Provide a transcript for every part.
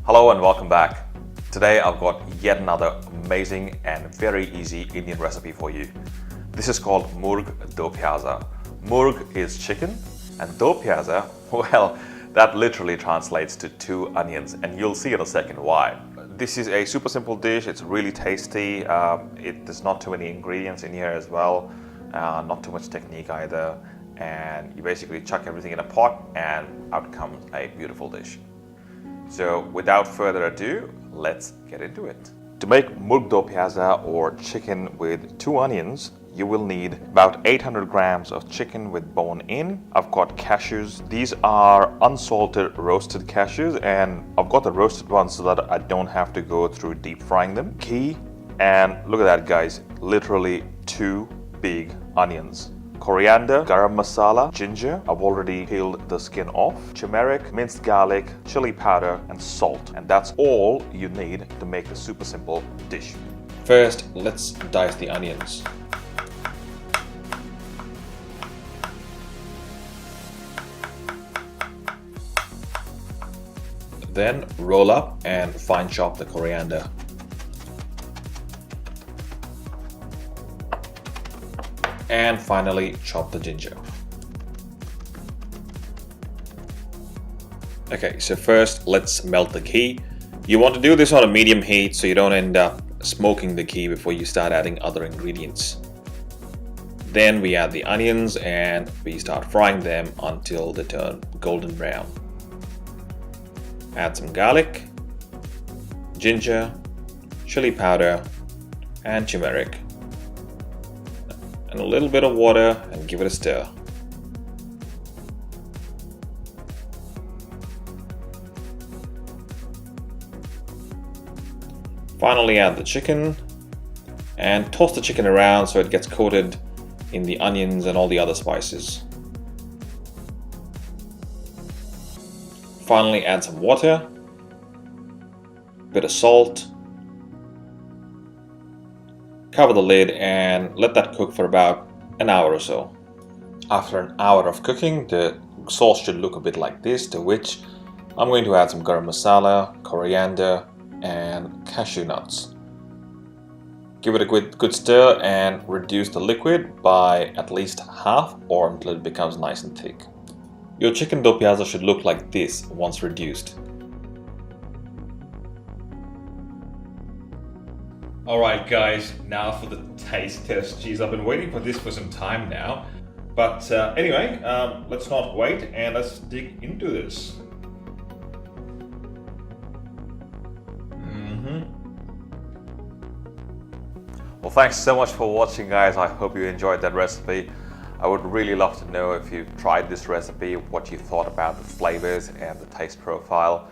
Hello and welcome back. Today I've got yet another amazing and very easy Indian recipe for you. This is called Murgh do Piaza. Murgh is chicken and do Piaza, well, that literally translates to 2 onions, and you'll see in a second why. This is a super simple dish. It's really tasty. There's not too many ingredients in here as well, not too much technique either, and you basically chuck everything in a pot and out comes a beautiful dish. So without further ado, let's get into it. To make Murgh do Piaza, or chicken with 2 onions, you will need about 800 grams of chicken with bone in. I've got cashews. These are unsalted roasted cashews, and I've got the roasted ones so that I don't have to go through deep frying them. Ghee, and look at that guys, literally 2 big onions. Coriander, garam masala, ginger, I've already peeled the skin off, turmeric, minced garlic, chili powder, and salt. And that's all you need to make a super simple dish. First, let's dice the onions. Then roll up and fine chop the coriander. And finally chop the ginger. Okay, so first let's melt the ghee. You want to do this on a medium heat so you don't end up smoking the ghee before you start adding other ingredients. Then we add the onions and we start frying them until they turn golden brown. Add some garlic, ginger, chili powder, and turmeric. And a little bit of water and give it a stir. Finally add the chicken and toss the chicken around so it gets coated in the onions and all the other spices. Finally add some water, a bit of salt. Cover the lid and let that cook for about an hour or so. After an hour of cooking, the sauce should look a bit like this, to which I'm going to add some garam masala, coriander, and cashew nuts. Give it a good stir and reduce the liquid by at least half or until it becomes nice and thick. Your chicken do piaza should look like this once reduced. Alright guys, now for the taste test. Geez, I've been waiting for this for some time now. But anyway, let's not wait and let's dig into this. Well, thanks so much for watching guys. I hope you enjoyed that recipe. I would really love to know if you tried this recipe, what you thought about the flavors and the taste profile.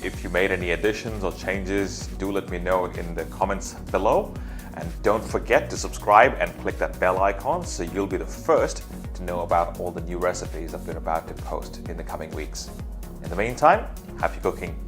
If you made any additions or changes, do let me know in the comments below. And don't forget to subscribe and click that bell icon so you'll be the first to know about all the new recipes that we're about to post in the coming weeks. In the meantime, happy cooking.